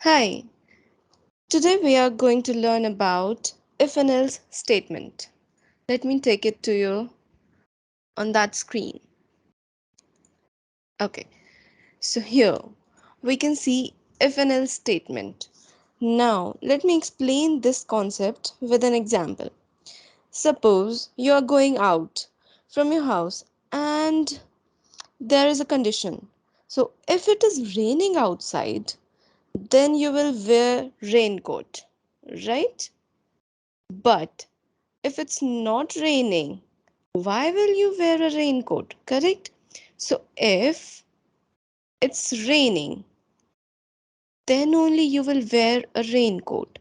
Hi, today we are going to learn about if and else statement. Let me take it to you on that screen. Okay, so here we can see if and else statement. Now, let me explain this concept with an example. Suppose you are going out from your house and there is a condition. So, if it is raining outside, then you will wear raincoat, right? But if it's not raining, why will you wear a raincoat? Correct? So if it's raining, then only you will wear a raincoat.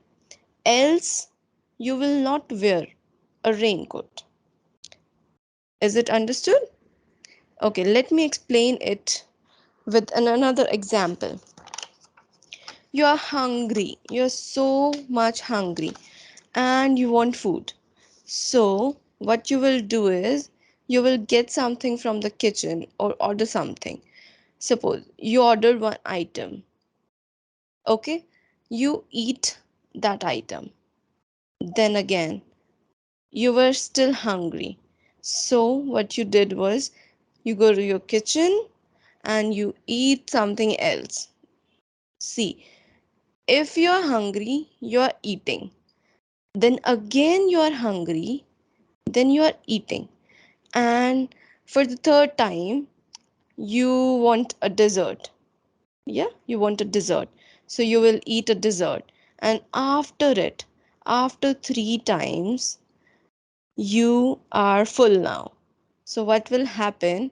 Else, you will not wear a raincoat. Is it understood? Okay, let me explain it with another example. You are hungry. You're so much hungry and you want food. So, what you will do is you will get something from the kitchen or order something. Suppose you order one item, okay? You eat that item. Then again, you were still hungry. So, what you did was you go to your kitchen and you eat something else. See, if you are hungry, you are eating. Then again, you are hungry, then you are eating. And for the third time, you want a dessert. Yeah, you want a dessert, so you will eat a dessert, and after it, after 3 times, you are full now. So what will happen?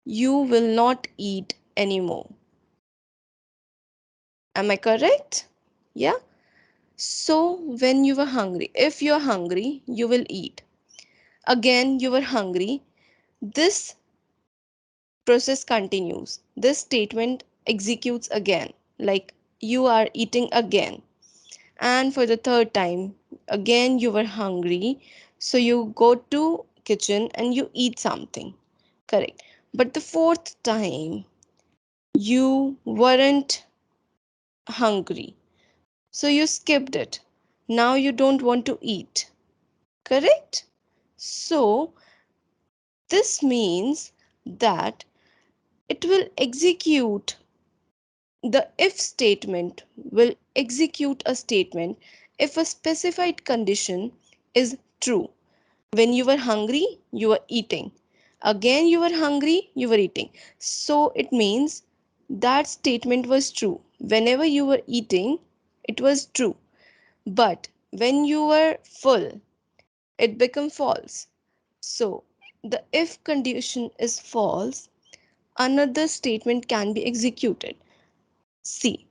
You will not eat anymore. Am I correct? Yeah. So when you were hungry, if you are hungry, you will eat. Again you were hungry. This process continues. This statement executes again, like you are eating again. And for the third time, again you were hungry, so you go to kitchen and you eat something. Correct. But the fourth time, you weren't hungry, so you skipped it. Now you don't want to eat. Correct. So this means that it will execute, the if statement will execute a statement if a specified condition is true. When you were hungry, you were eating. Again, you were hungry, you were eating. So it means that statement was true. Whenever you were eating, it was true. But when you were full, it became false. So the if condition is false, another statement can be executed. See,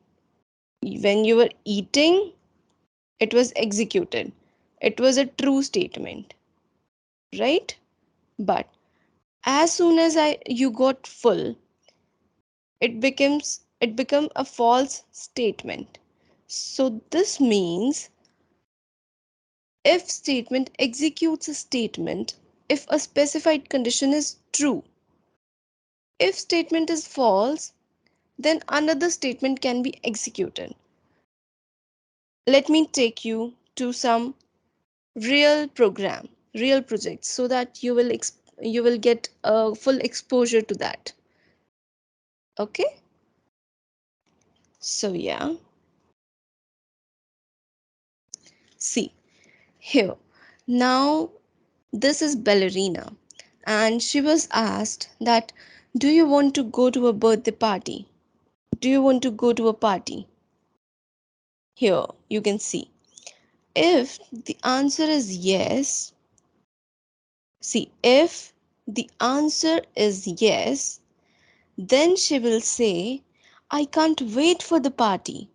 when you were eating, it was executed. It was a true statement, right? But as soon as you got full, it become a false statement. So this means if statement executes a statement if a specified condition is true. If statement is false, then another statement can be executed. Let me take you to some real projects, so that you will get a full exposure to that. Okay, so yeah, see here. Now this is ballerina, and she was asked that, do you want to go to a birthday party? Do you want to go to a party? Here you can see, if the answer is yes, see, if the answer is yes, then she will say, I can't wait for the party.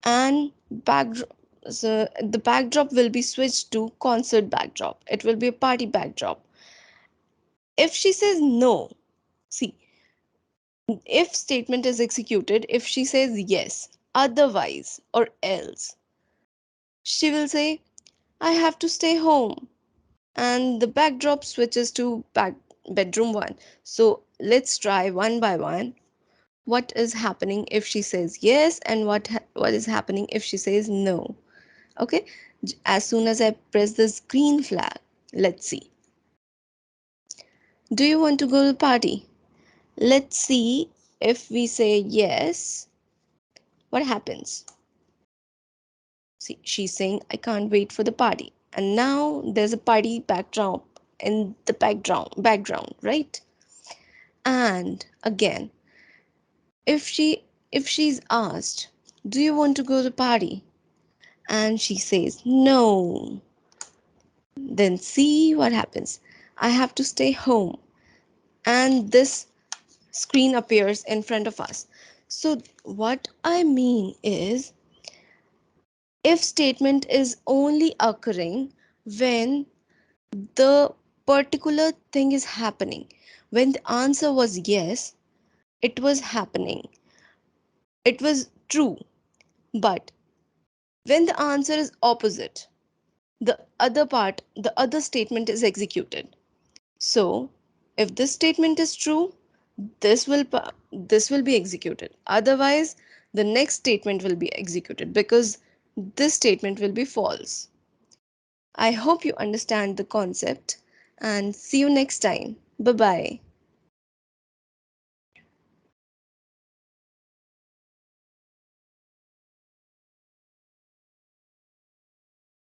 And so the backdrop will be switched to concert backdrop. It will be a party backdrop. If she says no, see, if statement is executed, if she says yes, otherwise or else, she will say, I have to stay home. And the backdrop switches to bedroom one. So let's try one by one. what is happening if she says yes and what is happening if she says no. Okay, as soon as I press this green flag, let's see. Do you want to go to the party? Let's see, if we say yes, what happens? See, she's saying I can't wait for the party. And now there's a party backdrop in the background, right? And again, if she's asked, do you want to go to the party? And she says no, then see what happens. I have to stay home. And this screen appears in front of us. So what I mean is, if statement is only occurring when the particular thing is happening. When the answer was yes, it was happening. It was true. But when the answer is opposite, the other statement is executed. So, if this statement is true, this will be executed. Otherwise, the next statement will be executed because this statement will be false. I hope you understand the concept and see you next time. Bye bye.